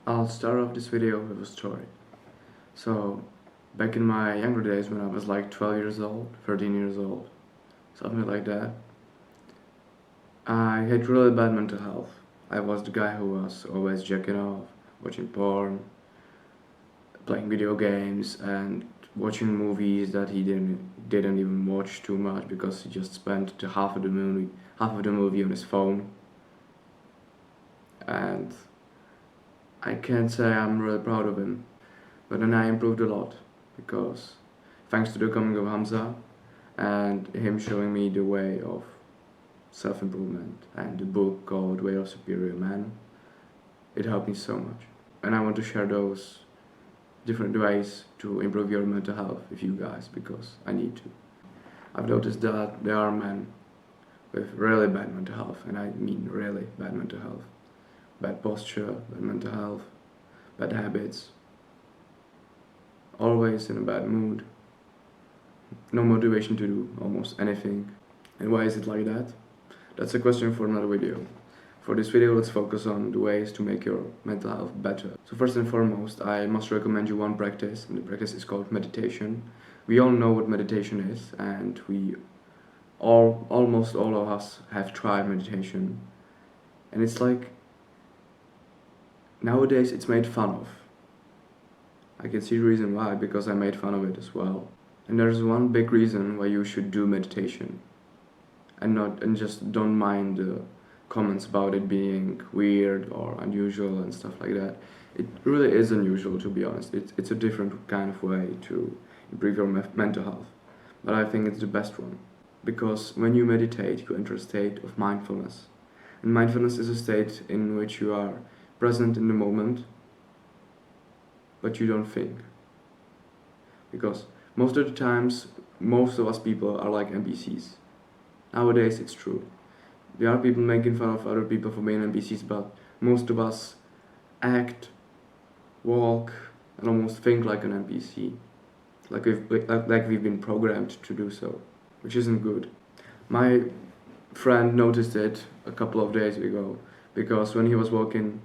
I'll start off this video with a story. So, back in my younger days when I was like 12 years old, 13 years old, something like that, I had really bad mental health. I was the guy who was always jacking off, watching porn, playing video games, and watching movies that he didn't even watch too much because he just spent the half of the movie on his phone. And I can't say I'm really proud of him. But then I improved a lot because thanks to the coming of Hamza and him showing me the way of self-improvement and the book called Way of Superior Man, it helped me so much. And I want to share those different ways to improve your mental health with you guys because I need to. I've noticed that there are men with really bad mental health, and I mean really bad mental health. Bad posture, bad mental health, bad habits, always in a bad mood, no motivation to do almost anything. And why is it like that? That's a question for another video. For this video, let's focus on the ways to make your mental health better. So first and foremost, I must recommend you one practice, and the practice is called meditation. We all know what meditation is, and almost all of us have tried meditation. And it's like, nowadays it's made fun of. I can see the reason why, because I made fun of it as well. And there's one big reason why you should do meditation and just don't mind the comments about it being weird or unusual and stuff like that. It really is unusual, to be honest. It's a different kind of way to improve your mental health, but I think it's the best one, because when you meditate you enter a state of mindfulness, and mindfulness is a state in which you are present in the moment but you don't think, because most of the times most of us people are like NPCs. Nowadays it's true. There are people making fun of other people for being NPCs, but most of us act, walk, and almost think like an NPC. Like we've been programmed to do so, which isn't good. My friend noticed it a couple of days ago, because when he was walking,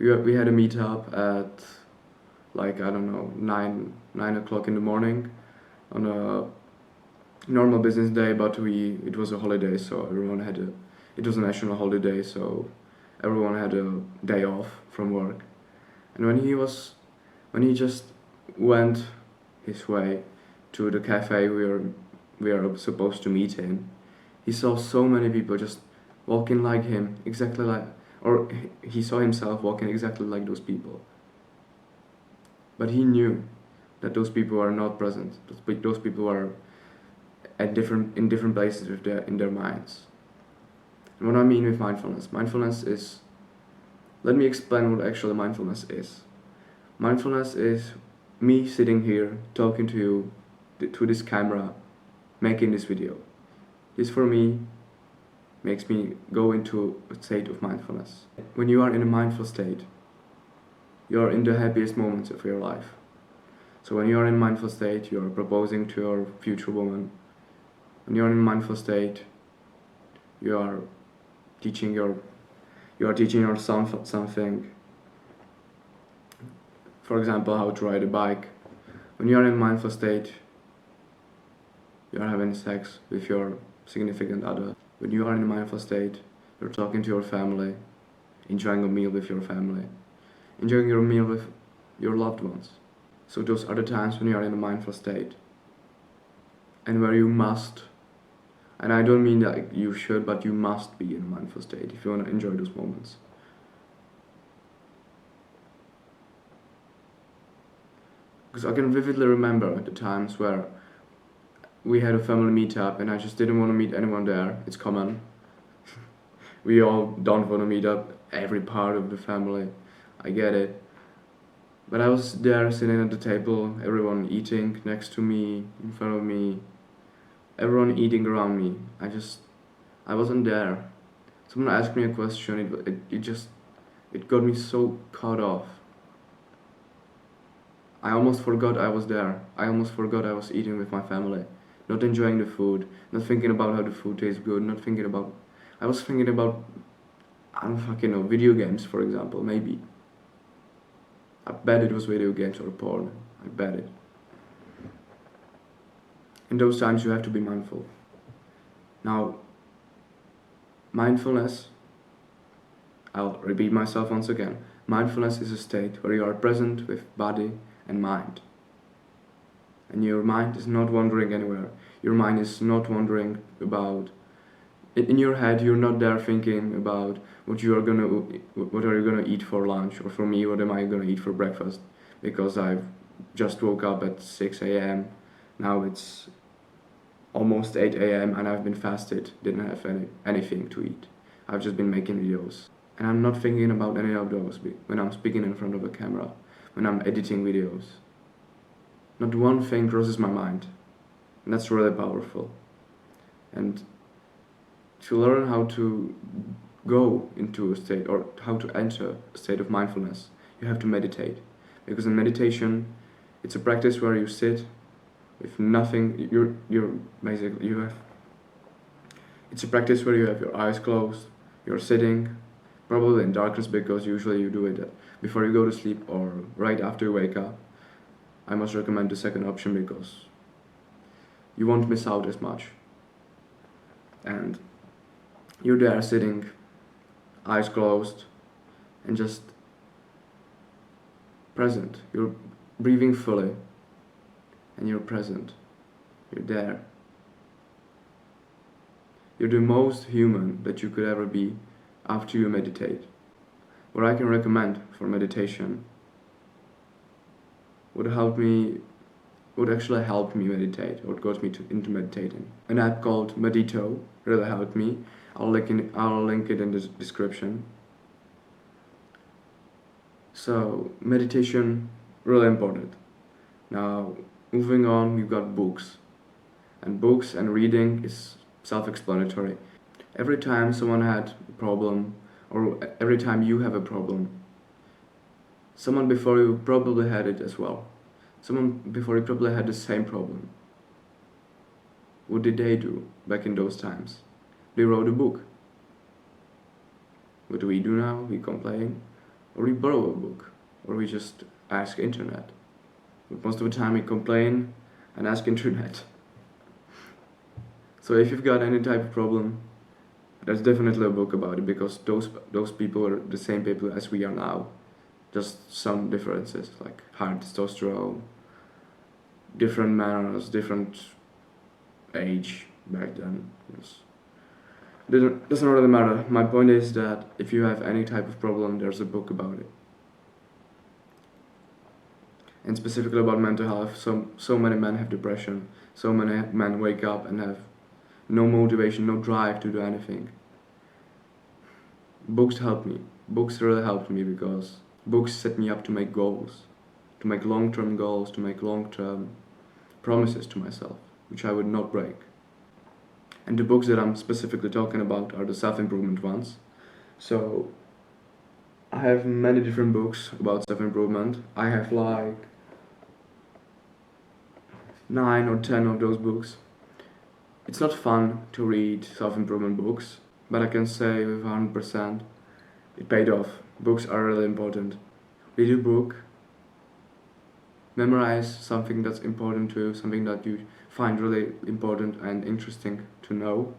we had a meetup at like, I don't know, 9 o'clock in the morning on a normal business day, but it was a holiday, so it was a national holiday, so everyone had a day off from work. And when he just went his way to the cafe we are supposed to meet in, he saw so many people just walking like him, exactly like, or he saw himself walking exactly like those people. But he knew that those people are not present. Those people are in different places in their minds. And what I mean with mindfulness is, let me explain what actually mindfulness is. Mindfulness is me sitting here talking to you, to this camera, making this video. This for me makes me go into a state of mindfulness. When you are in a mindful state, you are in the happiest moments of your life. So when you are in mindful state, you are proposing to your future woman. When you are in mindful state, you are teaching your son something. For example, how to ride a bike. When you are in mindful state, you are having sex with your significant other. When you are in a mindful state, you're talking to your family, enjoying a meal with your family, enjoying your meal with your loved ones. So those are the times when you are in a mindful state, and where you must, and I don't mean that you should, but you must be in a mindful state if you want to enjoy those moments. Because I can vividly remember the times where we had a family meetup and I just didn't want to meet anyone there. It's common. We all don't want to meet up every part of the family. I get it. But I was there sitting at the table, everyone eating next to me, in front of me, everyone eating around me. I wasn't there. Someone asked me a question, it got me so caught off. I almost forgot I was there. I almost forgot I was eating with my family. Not enjoying the food, not thinking about how the food tastes good, I was thinking about, I don't fucking know, video games, for example, maybe. I bet it was video games or porn. I bet it. In those times you have to be mindful. Now, mindfulness, I'll repeat myself once again. Mindfulness is a state where you are present with body and mind. And your mind is not wandering anywhere. Your mind is not wandering about. In your head, you're not there thinking about what are you gonna eat for lunch, or for me, what am I gonna eat for breakfast? Because I've just woke up at 6 a.m. Now it's almost 8 a.m. and I've been fasted, didn't have anything to eat. I've just been making videos. And I'm not thinking about any of those when I'm speaking in front of a camera, when I'm editing videos. Not one thing crosses my mind. And that's really powerful. And to learn how to go into a state, or how to enter a state of mindfulness, you have to meditate. Because in meditation, it's a practice where you sit with nothing. It's a practice where you have your eyes closed, you're sitting, probably in darkness, because usually you do it before you go to sleep or right after you wake up. I must recommend the second option because you won't miss out as much. And you're there sitting, eyes closed, and just present. You're breathing fully, and you're present. You're there. You're the most human that you could ever be after you meditate. What I can recommend for meditation would actually help me meditate, what got me into meditating. An app called Medito really helped me. I'll link it in the description. So meditation, really important. Now, moving on, we've got books. And books and reading is self-explanatory. Every time someone had a problem, or every time you have a problem, someone before you probably had it as well. Someone before you probably had the same problem. What did they do back in those times? They wrote a book. What do we do now? We complain, or we borrow a book, or we just ask internet. But most of the time we complain and ask internet. So if you've got any type of problem, there's definitely a book about it, because those people are the same people as we are now. Just some differences, like higher testosterone, different manners, different age back then. Yes. Doesn't really matter. My point is that if you have any type of problem, there's a book about it. And specifically about mental health, so many men have depression. So many men wake up and have no motivation, no drive to do anything. Books help me. Books really helped me, because books set me up to make goals, to make long-term goals, to make long-term promises to myself, which I would not break. And the books that I'm specifically talking about are the self-improvement ones. So I have many different books about self-improvement. I have like 9 or 10 of those books. It's not fun to read self-improvement books, but I can say with 100% it paid off. Books are really important. Read a book, memorize something that's important to you, something that you find really important and interesting to know,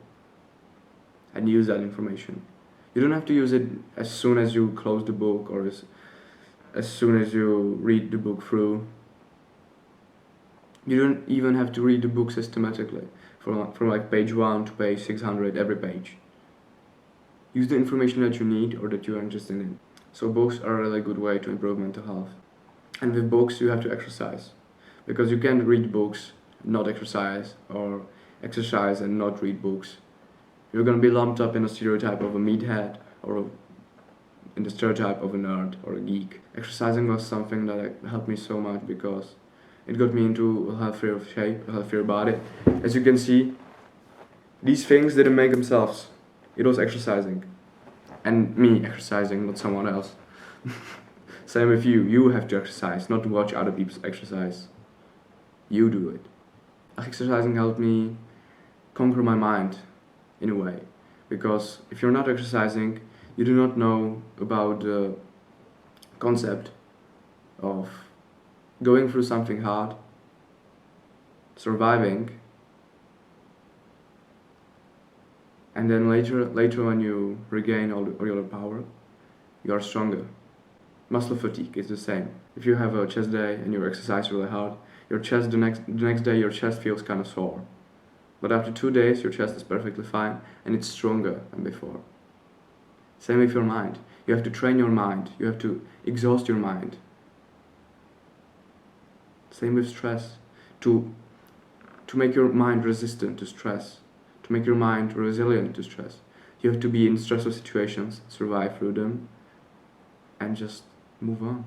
and use that information. You don't have to use it as soon as you close the book, or as soon as you read the book through. You don't even have to read the book systematically, from like page 1 to page 600, every page. Use the information that you need or that you are interested in. So books are a really good way to improve mental health. And with books you have to exercise, because you can't read books, not exercise, or exercise and not read books. You're gonna be lumped up in a stereotype of a meathead, or in the stereotype of a nerd or a geek. Exercising was something that helped me so much, because it got me into a healthier shape, a healthier body. As you can see, these things didn't make themselves. It was exercising. And me exercising, not someone else. Same with you. You have to exercise, not to watch other people exercise. You do it. Exercising helped me conquer my mind, in a way. Because if you're not exercising, you do not know about the concept of going through something hard, surviving, and then later when you regain all your power, you are stronger. Muscle fatigue is the same. If you have a chest day and you exercise really hard, your chest the next day your chest feels kind of sore. But after 2 days your chest is perfectly fine and it's stronger than before. Same with your mind. You have to train your mind. You have to exhaust your mind. Same with stress. To make your mind resistant to stress, to make your mind resilient to stress, you have to be in stressful situations, survive through them, and just move on.